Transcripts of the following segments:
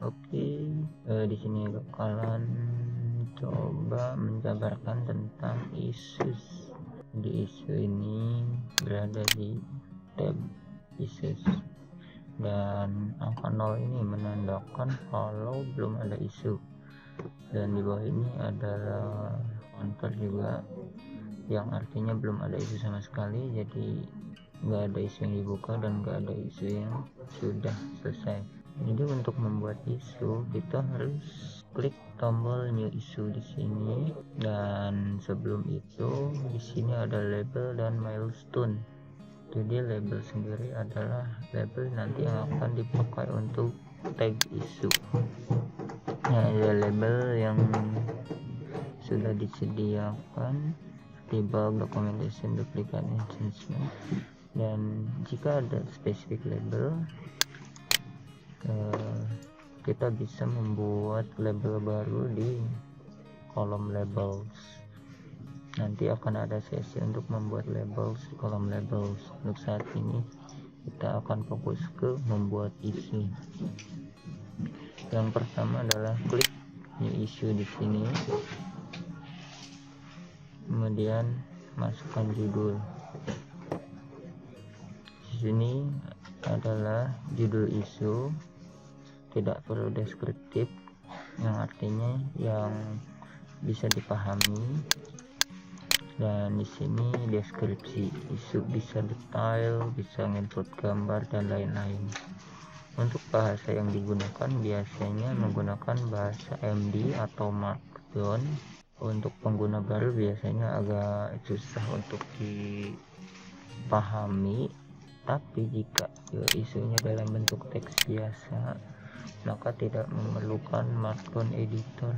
Oke, di sini bakalan coba menjabarkan tentang issues. Di isu ini berada di tab issues, dan angka 0 ini menandakan kalau belum ada isu, dan di bawah ini adalah counter juga yang artinya belum ada isu sama sekali. Jadi nggak ada isu yang dibuka dan nggak ada isu yang sudah selesai. Jadi untuk membuat isu kita harus klik tombol new issue di sini, dan sebelum itu di sini ada label dan milestone. Jadi label sendiri adalah label nanti yang akan dipakai untuk tag isu. Nah, ada label yang sudah disediakan di bulk documentation duplicate enhancement, dan jika ada spesifik label kita bisa membuat label baru di kolom labels. Nanti akan ada sesi untuk membuat labels di kolom labels. Untuk saat ini kita akan fokus ke membuat isu. Yang pertama adalah klik new issue di sini, kemudian masukkan judul. Di sini adalah judul isu, tidak perlu deskriptif, yang artinya yang bisa dipahami. Dan di sini deskripsi isu bisa detail, bisa input gambar dan lain-lain. Untuk bahasa yang digunakan biasanya menggunakan bahasa MD atau Markdown. Untuk pengguna baru biasanya agak susah untuk dipahami, tapi jika isunya dalam bentuk teks biasa maka tidak memerlukan Markdown editor,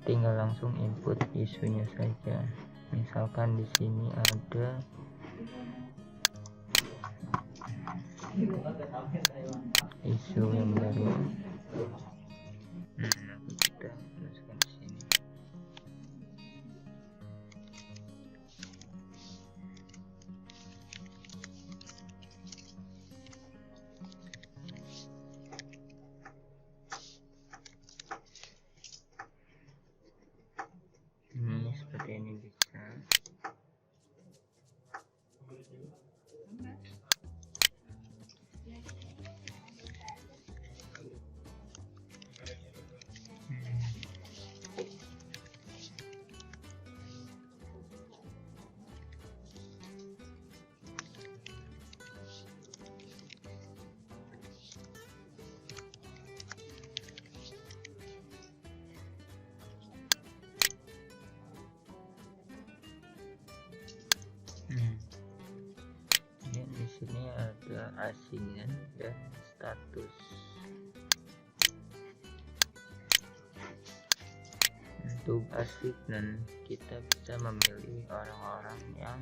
tinggal langsung input isunya saja. Misalkan di sini ada isu yang baru, kita masukkan di sini. Seperti ini bisa. Dan di sini ada assignment dan status. Untuk assignment kita bisa memilih orang-orang yang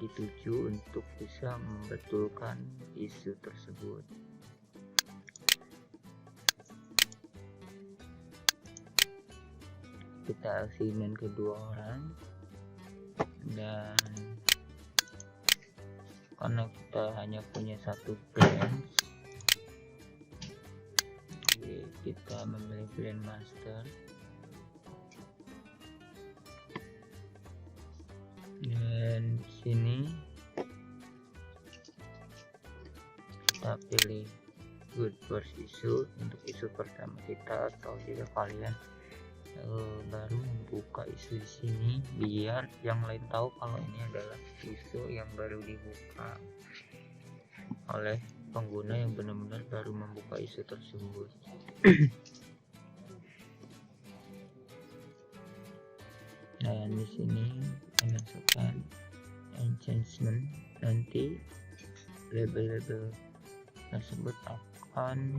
dituju untuk bisa membetulkan isu tersebut. Kita assignment kedua orang, dan karena kita hanya punya satu branch, jadi kita memilih brand master, dan di sini kita pilih good first issue untuk isu pertama kita, atau jika kalian baru membuka isu di sini, biar yang lain tahu kalau ini adalah isu yang baru dibuka oleh pengguna yang benar-benar baru membuka isu tersebut. Dan di sini kita masukkan enhancement, nanti label-label tersebut akan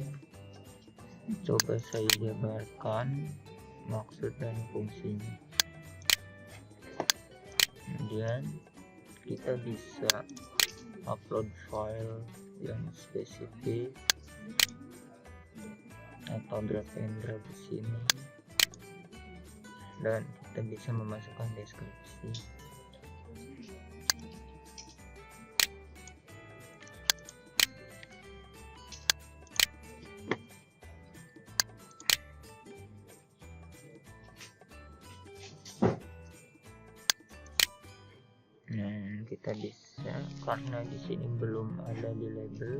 coba saya jabarkan maksud dan fungsinya. Kemudian kita bisa upload file yang spesifik atau drag and drop di sini, dan kita bisa memasukkan deskripsi. dan kita bisa, karena di sini belum ada di label,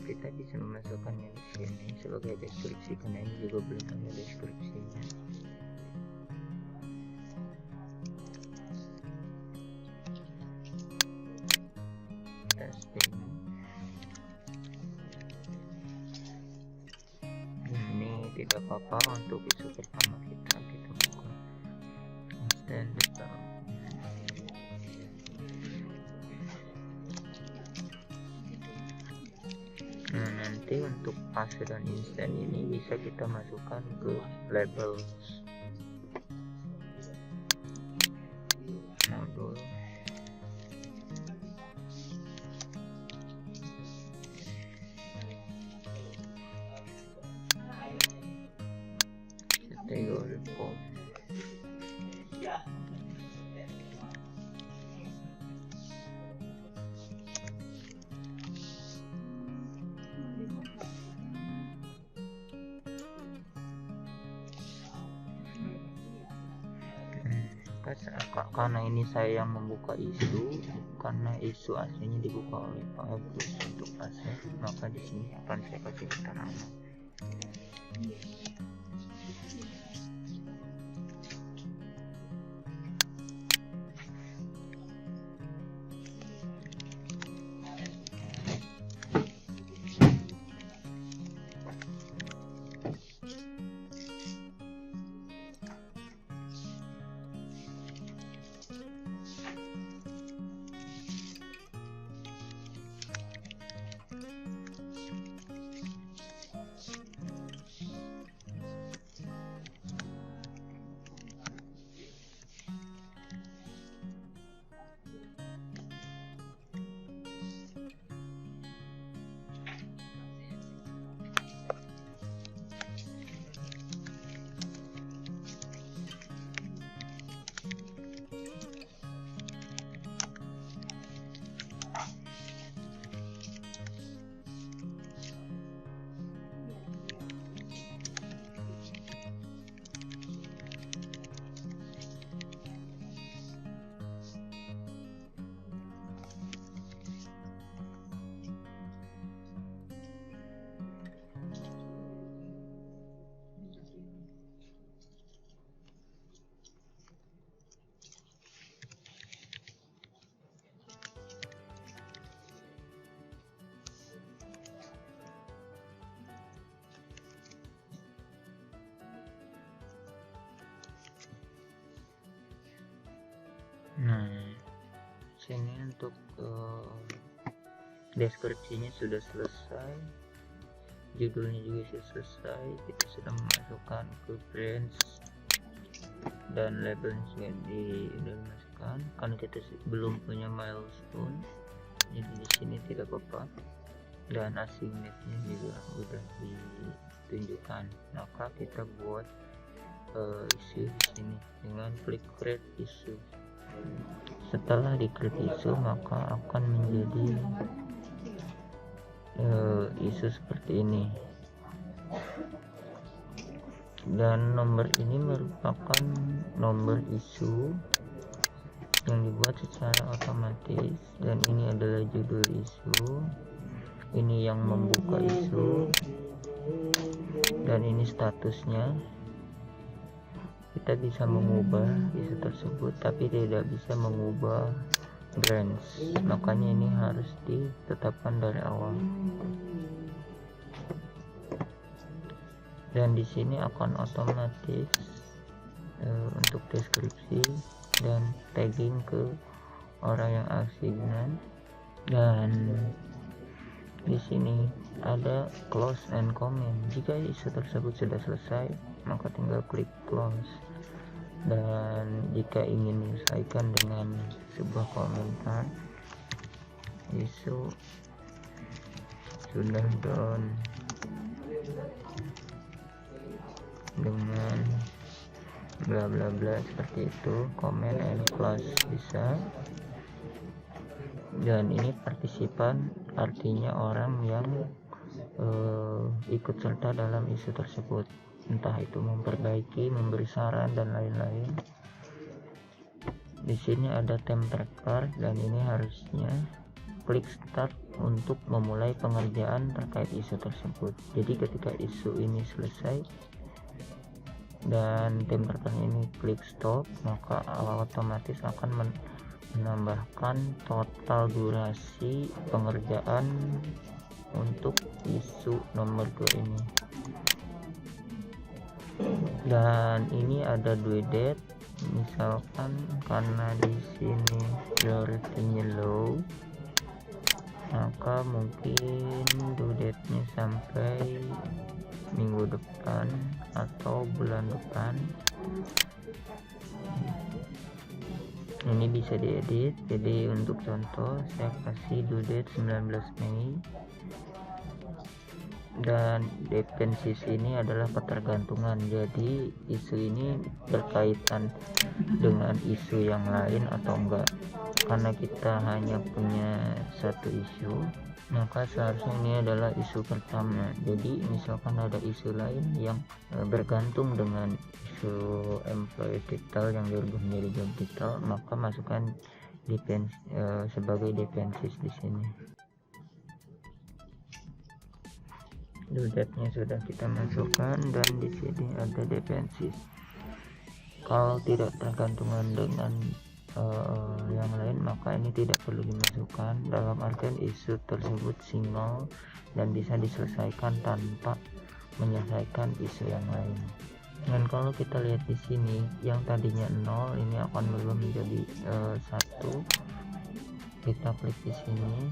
kita bisa memasukkannya di sini sebagai deskripsi, karena ini juga belum ada deskripsinya. Testing. Ini tidak apa-apa untuk isu pertama kita buka standard. Nah, nanti untuk fase dan instan ini bisa kita masukkan ke label modul. Kategori form. Karena ini saya yang membuka isu, karena isu aslinya dibuka oleh Pak Agus untuk fase, maka di sini akan saya kasih keterangan. Nah, sini untuk deskripsinya sudah selesai, judulnya juga sudah selesai, kita sudah memasukkan ke branch dan labelnya sudah dimasukkan. Karena kita belum punya milestone, jadi di sini tidak apa-apa, dan assignmentnya juga sudah ditunjukkan. Maka kita buat isu di sini dengan klik create issue. Setelah diklik isu, maka akan menjadi isu seperti ini, dan nomor ini merupakan nomor isu yang dibuat secara otomatis, dan ini adalah judul isu, ini yang membuka isu, dan ini statusnya. Kita bisa mengubah isu tersebut tapi tidak bisa mengubah branch, makanya ini harus ditetapkan dari awal. Dan di sini akan otomatis untuk deskripsi dan tagging ke orang yang asignan, dan di sini ada close and comment. Jika isu tersebut sudah selesai, maka tinggal klik close, dan jika ingin menyelesaikan dengan sebuah komentar, isu sudah down dengan bla bla bla, seperti itu, comment and close bisa. Dan ini partisipan, artinya orang yang ikut serta dalam isu tersebut, entah itu memperbaiki, memberi saran, dan lain-lain. Di sini ada templater dan ini harusnya klik start untuk memulai pengerjaan terkait isu tersebut. Jadi ketika isu ini selesai dan templater ini klik stop, maka otomatis akan menambahkan total durasi pengerjaan untuk isu nomor 2 ini. Dan ini ada due date, misalkan karena di sini priority-nya low, maka mungkin due date-nya sampai minggu depan atau bulan depan. Ini bisa diedit, jadi untuk contoh saya kasih due date 19 Mei, dan dependencies ini adalah ketergantungan, jadi isu ini berkaitan dengan isu yang lain atau enggak. Karena kita hanya punya satu isu, maka seharusnya ini adalah isu pertama. Jadi misalkan ada isu lain yang bergantung dengan isu employee title yang dirubah menjadi job title, maka masukkan sebagai dependencies di sini. Due date-nya sudah kita masukkan dan di sini ada dependencies. Kalau tidak tergantungan dengan yang lain, maka ini tidak perlu dimasukkan, dalam artian isu tersebut single dan bisa diselesaikan tanpa menyelesaikan isu yang lain. Dan kalau kita lihat di sini, yang tadinya 0 ini akan berubah menjadi 1. Kita klik di sini,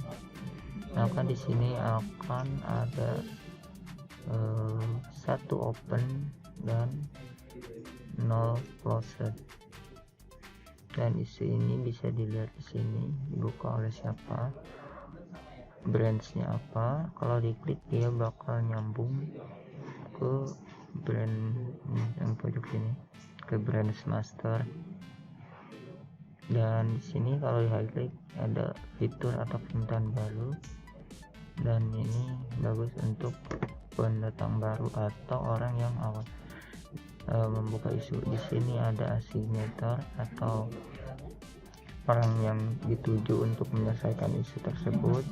maka di sini akan ada 1 open dan 0 closed. Dan isu ini bisa dilihat di sini dibuka oleh siapa, branch-nya apa. Kalau diklik dia bakal nyambung ke brand yang pojok sini, ke branch master. Dan di sini kalau di highlight ada fitur atau permintaan baru, dan ini bagus untuk pendatang baru atau orang yang awal membuka isu. Di sini ada asignator atau orang yang dituju untuk menyelesaikan isu tersebut.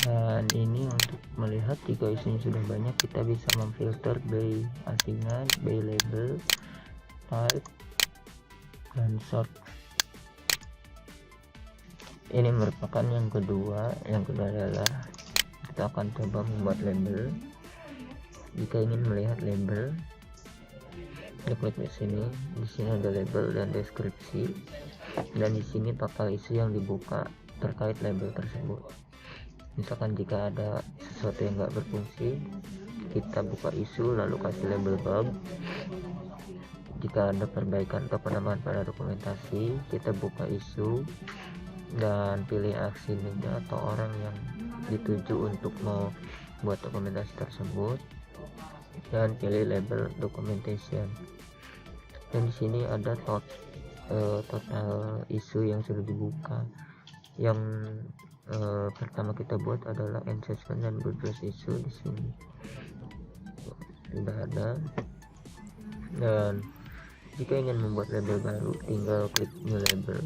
Dan ini untuk melihat jika isunya sudah banyak, kita bisa memfilter by assignment, by label, type, dan sort. Ini merupakan yang kedua. Yang kedua adalah kita akan coba membuat label. Jika ingin melihat label, kita klik di sini. Di sini ada label dan deskripsi, dan di sini total isu yang dibuka terkait label tersebut. Misalkan jika ada sesuatu yang nggak berfungsi, kita buka isu lalu kasih label bug. Jika ada perbaikan atau penambahan pada dokumentasi, kita buka isu dan pilih aksi media atau orang yang dituju untuk mau buat dokumentasi tersebut, dan pilih label documentation. Dan di sini ada total isu yang sudah dibuka. Yang pertama kita buat adalah engagement dan broadcast isu. Di sini sudah ada. Dan jika ingin membuat label baru, tinggal klik new label,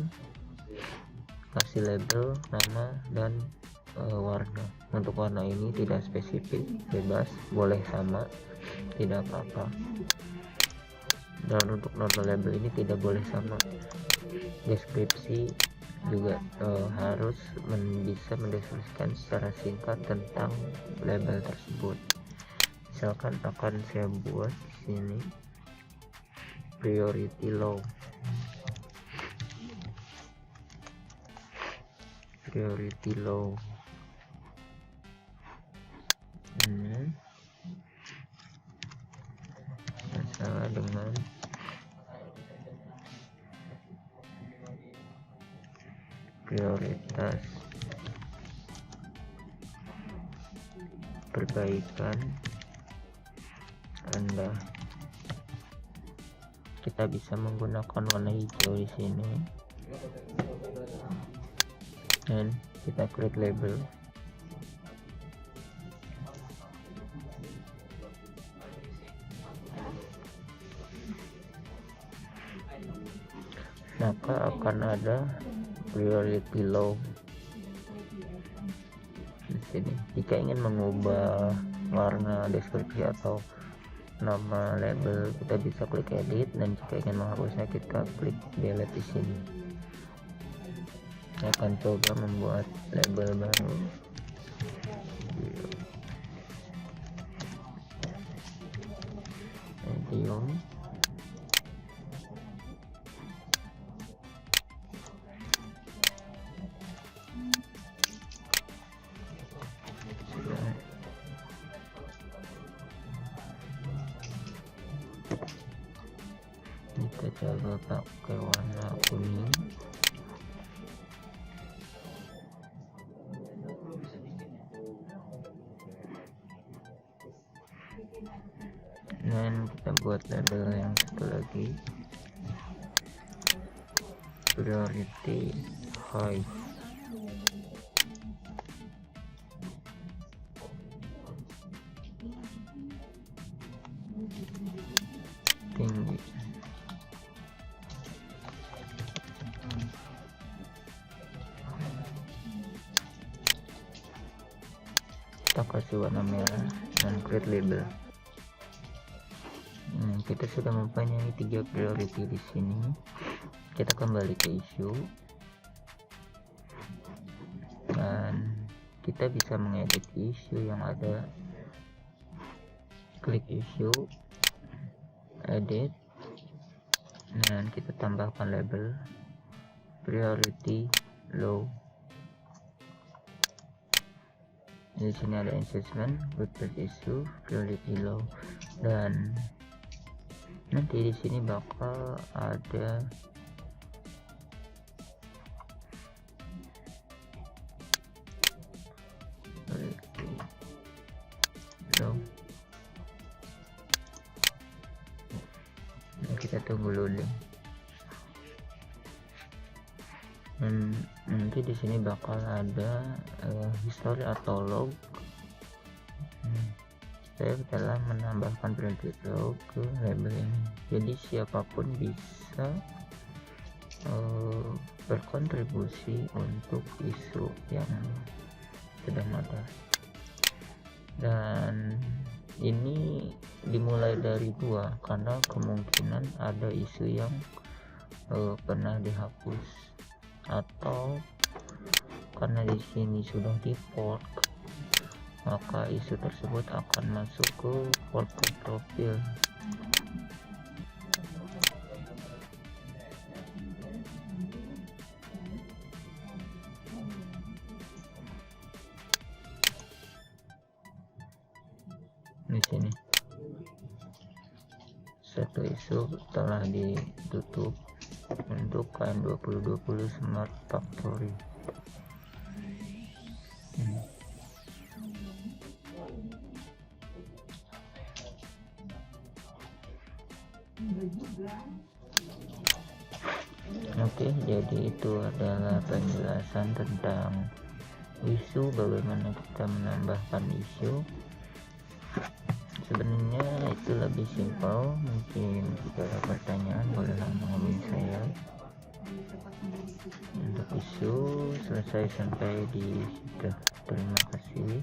kasih label, nama, dan warna. Untuk warna ini tidak spesifik, bebas, boleh sama, tidak apa-apa. Dan untuk nama label ini tidak boleh sama. Deskripsi juga harus bisa mendeskripsikan secara singkat tentang label tersebut. Misalkan akan saya buat di sini priority low. Priority low. Masalah dengan prioritas perbaikan Anda. Kita bisa menggunakan warna hijau di sini, dan kita klik label. maka akan ada priority low di sini. Jika ingin mengubah warna deskripsi atau nama label, kita bisa klik edit, dan jika ingin menghapusnya kita klik delete di sini. Saya akan coba membuat label baru. Medium. Kita coba pakai warna kuning. Dan kita buat label yang satu lagi, priority high. Tinggi. Kita kasih warna merah dan create label. Kita sudah mempunyai 3 priority di sini. Kita kembali ke issue dan kita bisa mengedit issue yang ada. Klik issue, edit, dan kita tambahkan label priority low. Di sini ada assessment, good issue, priority low, dan nanti di sini bakal ada low. Kita tunggu loading. Dan nanti di sini bakal ada history atau log. Saya telah menambahkan priority log ke label ini, jadi siapapun bisa berkontribusi untuk isu yang sedang ada. Dan ini dimulai dari 2 karena kemungkinan ada isu yang pernah dihapus, atau karena di sini sudah di fork, maka isu tersebut akan masuk ke fork profil. Di sini satu isu telah ditutup untuk KN 2020 Smart Factory. Oke, jadi itu adalah penjelasan tentang isu, bagaimana kita menambahkan isu. Sebenarnya itu lebih simpel. Mungkin jika ada pertanyaan bolehlah menghubungi saya. Untuk isu selesai sampai di situ. Terima kasih.